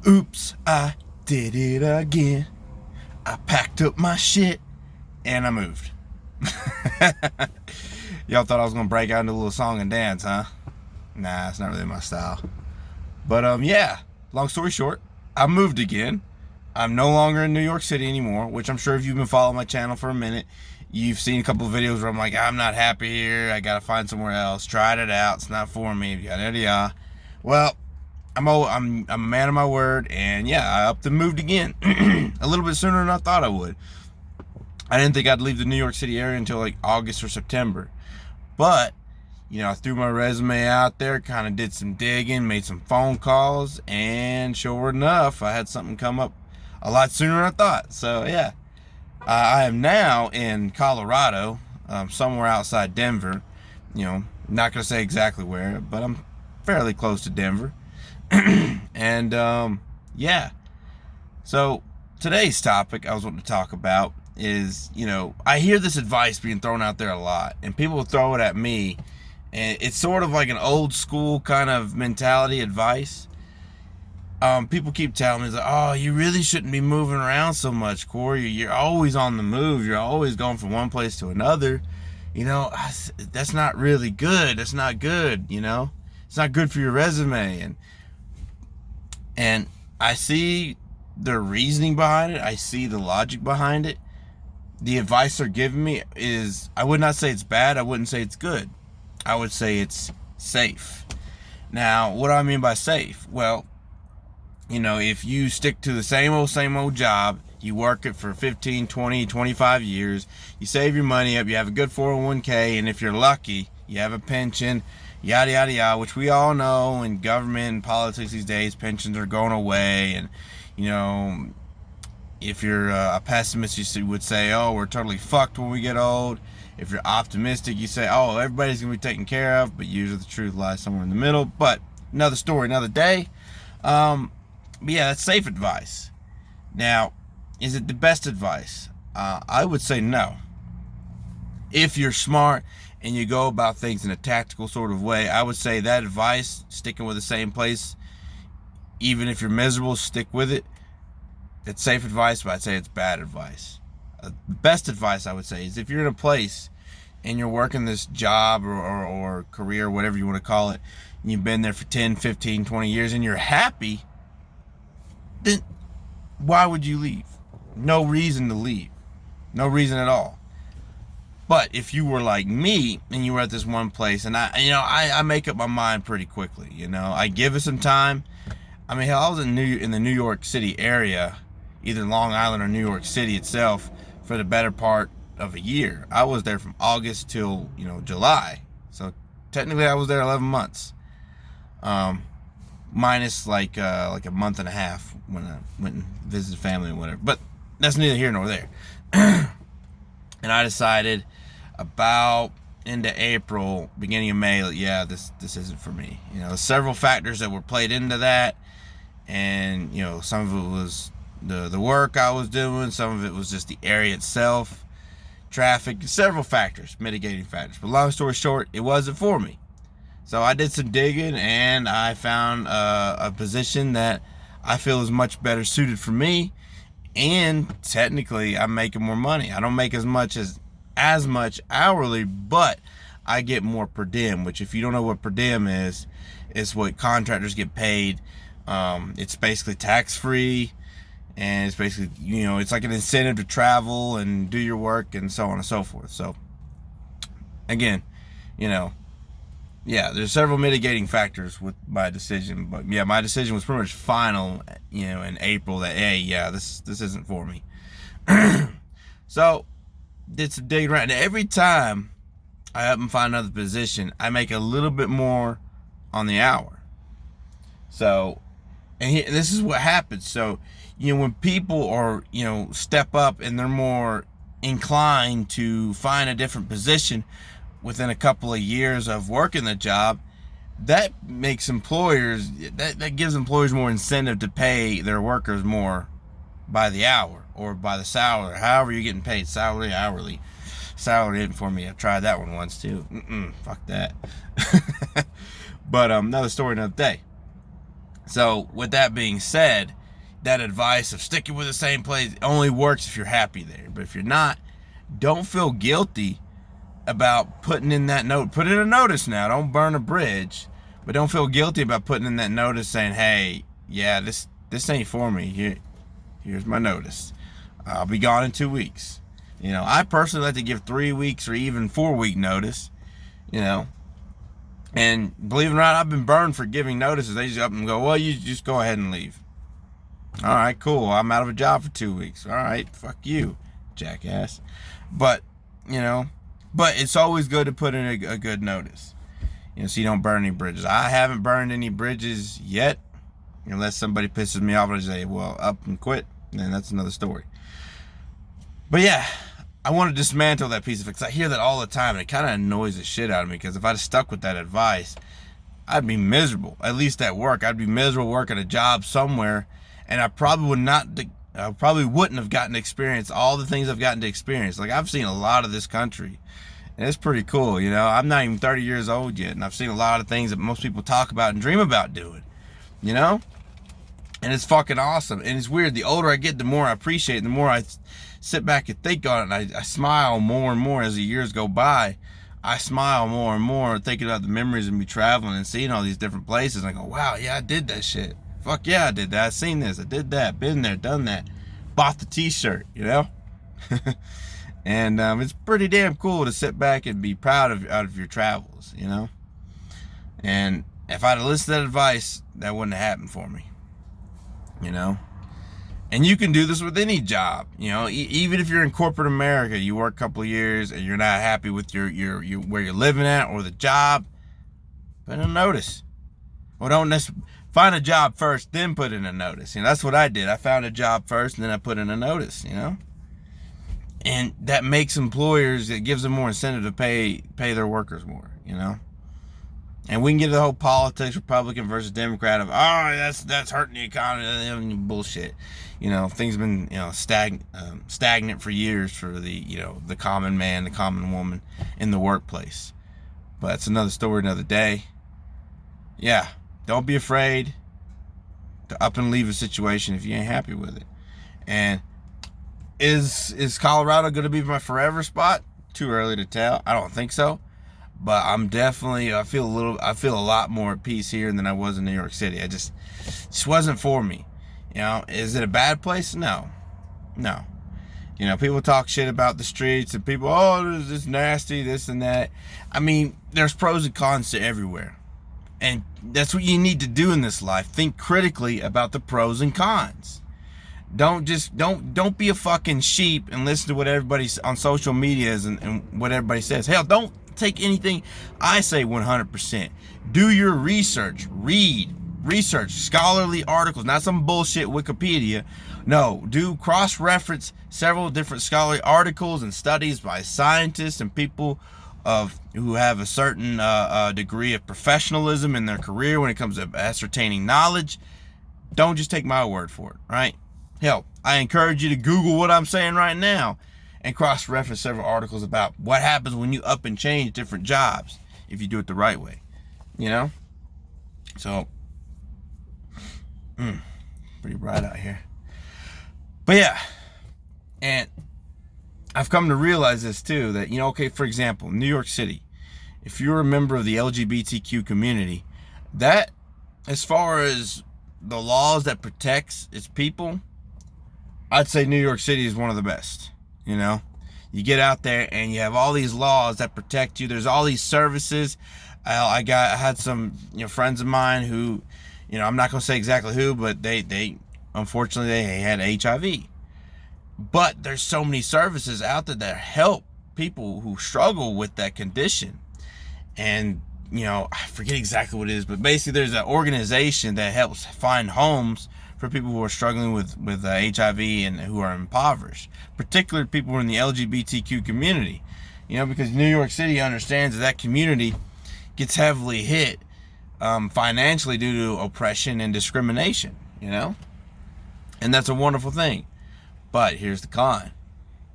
Oops, I did it again. I packed up my shit and I moved. Y'all thought I was gonna break out into a little song and dance, huh? Nah, it's not really my style. But yeah. Long story short, I moved again. I'm no longer in New York City anymore, which I'm sure if you've been following my channel for a minute, you've seen a couple of videos where I'm like, I'm not happy here. I gotta find somewhere else. Tried it out. It's not for me. Yada yada yada. Well, I'm a man of my word, and yeah, I upped and moved again, a little bit sooner than I thought I would. I didn't think I'd leave the New York City area until like August or September, but I threw my resume out there, kind of did some digging, made some phone calls, and sure enough, I had something come up a lot sooner than I thought. So yeah, I am now in Colorado, somewhere outside Denver. Not gonna say exactly where, but I'm fairly close to Denver. And yeah, so today's topic I was wanting to talk about is, I hear this advice being thrown out there a lot, and people will throw it at me, and it's sort of like an old school kind of mentality advice. People keep telling me, like, oh, you really shouldn't be moving around so much, Corey. You're always on the move. You're always going from one place to another. That's not really good. That's not good. It's not good for your resume. And I see the reasoning behind it. I see the logic behind it. The advice they're giving me is, I would not say it's bad. I wouldn't say it's good. I would say it's safe. Now, what do I mean by safe? Well, if you stick to the same old job, you work it for 15, 20, 25 years, you save your money up, you have a good 401k, and if you're lucky, you have a pension, yada yada yada, which we all know in government and politics these days, pensions are going away. And if you're a pessimist, you would say, oh, we're totally fucked when we get old. If you're optimistic, you say, oh, everybody's gonna be taken care of. But usually the truth lies somewhere in the middle. But another story, another day. But yeah, that's safe advice. Now, is it the best advice? I would say no. If you're smart and you go about things in a tactical sort of way, I would say that advice, sticking with the same place, even if you're miserable, stick with it. It's safe advice, but I'd say it's bad advice. The best advice, I would say, is if you're in a place and you're working this job or career, whatever you want to call it, and you've been there for 10, 15, 20 years and you're happy, then why would you leave? No reason to leave. No reason at all. But if you were like me and you were at this one place, and I make up my mind pretty quickly. I give it some time. I mean, hell, I was in the New York City area, either Long Island or New York City itself, for the better part of a year. I was there from August till July. So technically, I was there 11 months, minus like a month and a half when I went and visited family and whatever. But that's neither here nor there. And I decided about into April, beginning of May, yeah, this isn't for me. Several factors that were played into that, and some of it was the work I was doing, some of it was just the area itself, traffic, several factors, mitigating factors. But long story short, it wasn't for me. So I did some digging, and I found a position that I feel is much better suited for me. And technically, I'm making more money. I don't make as much hourly, but I get more per diem, which, if you don't know what per diem is what contractors get paid. It's basically tax-free, and it's basically, it's like an incentive to travel and do your work and so on and so forth. So, again, yeah, there's several mitigating factors with my decision, but yeah, my decision was pretty much final, in April, that, hey, yeah, this isn't for me. So, did some digging around, and every time I up and find another position, I make a little bit more on the hour. So, and this is what happens. So, when people are, step up and they're more inclined to find a different position within a couple of years of working the job, that makes employers, that gives employers more incentive to pay their workers more by the hour or by the salary, however you're getting paid, salary, hourly. Salary isn't for me. I tried that one once too. Fuck that. But another story, another day. So with that being said, that advice of sticking with the same place only works if you're happy there. But if you're not, don't feel guilty about putting in that note. Put in a notice now. Don't burn a bridge. But don't feel guilty about putting in that notice saying, hey, yeah, this ain't for me. Here's my notice. I'll be gone in 2 weeks. I personally like to give 3 weeks or even 4-week notice. And believe it or not, I've been burned for giving notices. They just up and go, well, you just go ahead and leave. All right, cool. I'm out of a job for 2 weeks. All right, fuck you, jackass. But it's always good to put in a good notice, so you don't burn any bridges. I haven't burned any bridges yet, unless somebody pisses me off and I say, well, up and quit. Then that's another story. But yeah, I want to dismantle that piece of it, because I hear that all the time, and it kind of annoys the shit out of me, because if I'd stuck with that advice, I'd be miserable, at least at work. I'd be miserable working a job somewhere, and I probably wouldn't have gotten to experience all the things I've gotten to experience. Like, I've seen a lot of this country, and it's pretty cool, I'm not even 30 years old yet, and I've seen a lot of things that most people talk about and dream about doing, And it's fucking awesome. And it's weird. The older I get, the more I appreciate it, the more I sit back and think on it, and I smile more and more as the years go by. I smile more and more thinking about the memories of me traveling and seeing all these different places. And I go, wow, yeah, I did that shit. Fuck yeah, I did that. I seen this. I did that. Been there, done that. Bought the t-shirt, And it's pretty damn cool to sit back and be proud of your travels, And if I'd have listened to that advice, that wouldn't have happened for me. And you can do this with any job, even if you're in corporate America, you work a couple of years and you're not happy with your where you're living at or the job, put in a notice. Well, don't find a job first, then put in a notice. That's what I did. I found a job first and then I put in a notice, and that makes employers, it gives them more incentive to pay their workers more, And we can get to the whole politics, Republican versus Democrat of, that's hurting the economy, bullshit. Things have been, stagnant for years for the common man, the common woman in the workplace. But it's another story, another day. Yeah, don't be afraid to up and leave a situation if you ain't happy with it. And is Colorado going to be my forever spot? Too early to tell. I don't think so. But I'm definitely, I feel a lot more at peace here than I was in New York City. It just wasn't for me. Is it a bad place? No. People talk shit about the streets and people, it's nasty, this and that. I mean, there's pros and cons to everywhere. And that's what you need to do in this life. Think critically about the pros and cons. Don't be a fucking sheep and listen to what everybody on social media is and what everybody says. Hell, don't take anything I say 100%. Do your research. Research scholarly articles, not some bullshit Wikipedia. No, do cross-reference several different scholarly articles and studies by scientists and people who have a certain degree of professionalism in their career when it comes to ascertaining knowledge. Don't just take my word for it, right? Hell, I encourage you to Google what I'm saying right now and cross-reference several articles about what happens when you up and change different jobs if you do it the right way, So, pretty bright out here. But yeah, and I've come to realize this too, that, okay, for example, New York City, if you're a member of the LGBTQ community, that, as far as the laws that protects its people, I'd say New York City is one of the best. You get out there and you have all these laws that protect you. There's all these services. I had some friends of mine who, I'm not gonna say exactly who, but they unfortunately they had HIV. But there's so many services out there that help people who struggle with that condition. And I forget exactly what it is, but basically there's an organization that helps find homes for people who are struggling with HIV and who are impoverished, particularly people who are in the LGBTQ community. Because New York City understands that community gets heavily hit financially due to oppression and discrimination, and that's a wonderful thing. But here's the con: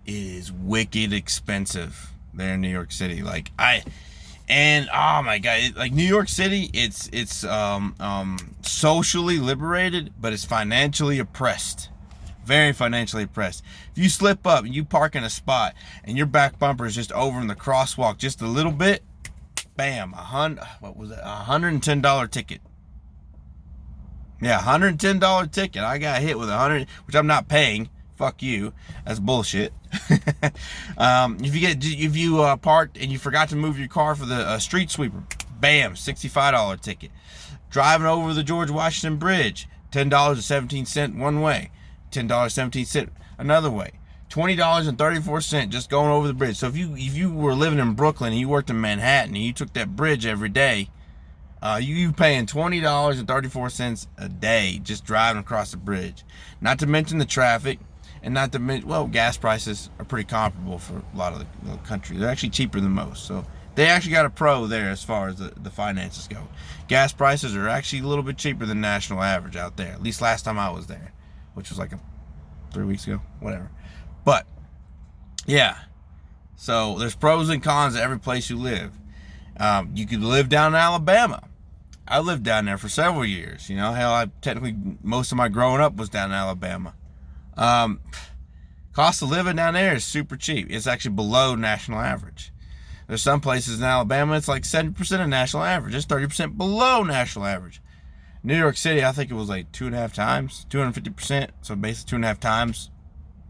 it is wicked expensive there in New York City. Like, And oh my god, like New York City, it's socially liberated, but it's financially oppressed. Very financially oppressed. If you slip up and you park in a spot and your back bumper is just over in the crosswalk just a little bit, bam, what was it? $110 ticket. Yeah, $110 ticket. I got hit with 100, which I'm not paying. Fuck you. That's bullshit. If you parked and you forgot to move your car for the street sweeper, bam, $65 ticket. Driving over the George Washington Bridge, $10.17 one way, $10.17 another way, $20.34 just going over the bridge. So if you were living in Brooklyn and you worked in Manhattan and you took that bridge every day, you paying $20.34 a day just driving across the bridge. Not to mention the traffic, and not to mention, well, gas prices are pretty comparable for a lot of the country. They're actually cheaper than most. So they actually got a pro there as far as the finances go. Gas prices are actually a little bit cheaper than national average out there. At least last time I was there, which was like 3 weeks ago, whatever. But yeah, so there's pros and cons at every place you live. You could live down in Alabama. I lived down there for several years. You know, hell, technically most of my growing up was down in Alabama. Cost of living down there is super cheap. It's actually below national average. There's some places in Alabama it's like 70% of national average. It's 30% below national average. New York City, I think it was like 2.5 times, 250%. So basically 2.5 times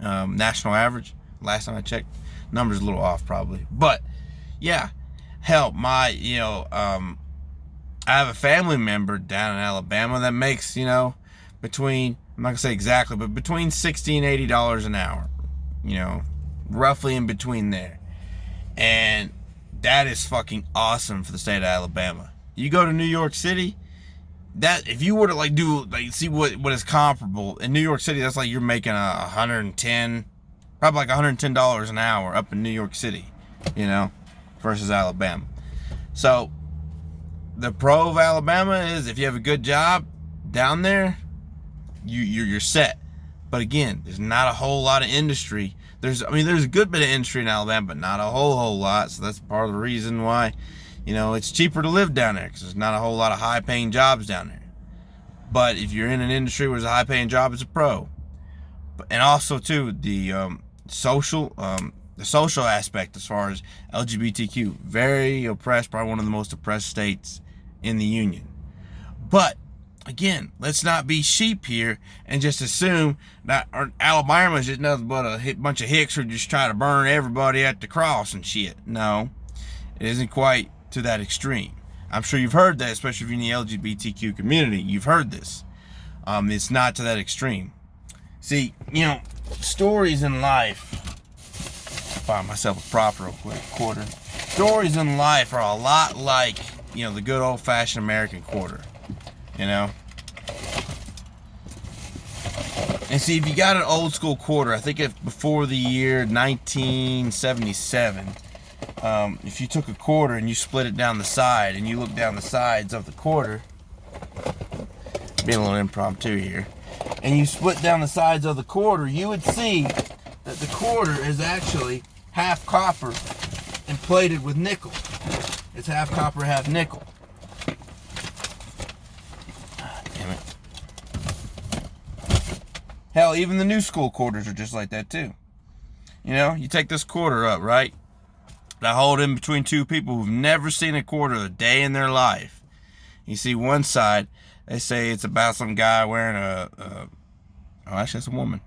national average. Last time I checked, number's a little off probably, but yeah. Hell, I have a family member down in Alabama that makes, between, I'm not gonna say exactly, but between $60 and $80 an hour, roughly in between there. And that is fucking awesome for the state of Alabama. You go to New York City, that if you were to see what is comparable in New York City, that's like you're making $110, probably like $110 an hour up in New York City, versus Alabama. So the pro of Alabama is if you have a good job down there, you're set. But again, there's not a whole lot of industry. There's a good bit of industry in Alabama, but not a whole lot. So that's part of the reason why, it's cheaper to live down there, because there's not a whole lot of high-paying jobs down there. But if you're in an industry where there's a high-paying job, it's a pro. And also too, the social aspect as far as LGBTQ, very oppressed, probably one of the most oppressed states in the union. But again, let's not be sheep here and just assume that Alabama is just nothing but a bunch of hicks who just try to burn everybody at the cross and shit. No, it isn't quite to that extreme. I'm sure you've heard that, especially if you're in the LGBTQ community. You've heard this. It's not to that extreme. See, stories in life. Find myself a prop real quick. Quarter. Stories in life are a lot like, the good old-fashioned American quarter. And see, if you got an old school quarter, I think before the year 1977, if you took a quarter and you split it down the side and you look down the sides of the quarter, being a little impromptu here, and you split down the sides of the quarter, you would see that the quarter is actually half copper and plated with nickel. It's half copper, half nickel. Damn it. Hell, even the new school quarters are just like that too. You take this quarter up, right? I hold in between two people who've never seen a quarter a day in their life. You see one side, they say it's about some guy wearing actually it's a woman.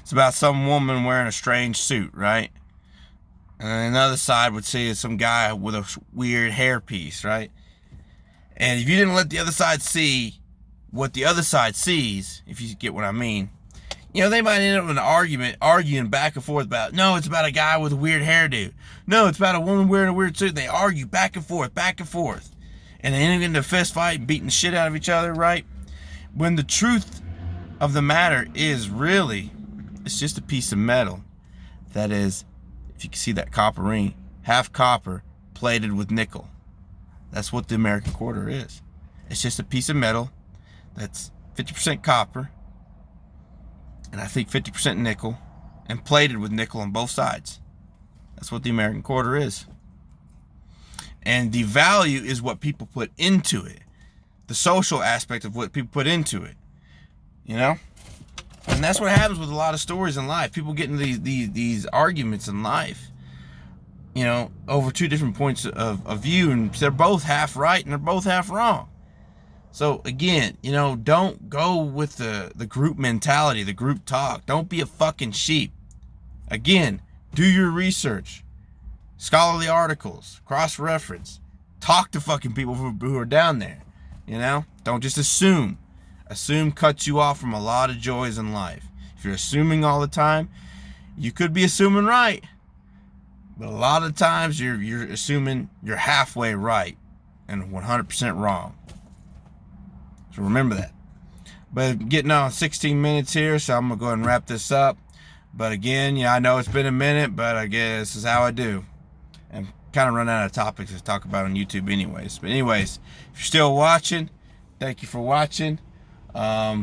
It's about some woman wearing a strange suit, right? And another side would say it's some guy with a weird hairpiece, right? And if you didn't let the other side see what the other side sees, if you get what I mean, they might end up in an argument, arguing back and forth about, no, it's about a guy with a weird hairdo. No, it's about a woman wearing a weird suit. They argue back and forth. And they end up getting a fist fight, beating the shit out of each other, right? When the truth of the matter is really, it's just a piece of metal that is, if you can see that copper ring, half copper plated with nickel. That's what the American quarter is. It's just a piece of metal that's 50% copper and I think 50% nickel and plated with nickel on both sides. That's what the American quarter is. And the value is what people put into it. The social aspect of what people put into it. You know? And that's what happens with a lot of stories in life. People get into these arguments in life, you know, over two different points of view, and they're both half right and they're both half wrong. So again, you know, don't go with the group mentality, the group talk. Don't be a fucking sheep. Again, do your research, scholarly articles, cross-reference, talk to fucking people who are down there. You know, don't just assume. Assume cuts you off from a lot of joys in life. If you're assuming all the time, you could be assuming right, but a lot of times you're assuming you're halfway right and 100% wrong. So remember that. But getting on 16 minutes here, so I'm gonna go ahead and wrap this up. But again, yeah, I know it's been a minute, but I guess this is how I do. And kind of run out of topics to talk about on YouTube anyways. But anyways, if you're still watching, thank you for watching. Hell,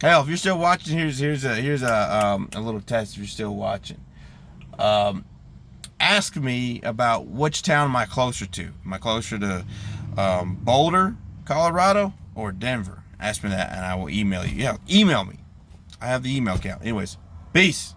if you're still watching, here's a little test. If you're still watching, ask me about which town am I closer to. Am I closer to Boulder, Colorado, or Denver? Ask me that, and I will email you. Yeah, email me. I have the email account. Anyways, peace.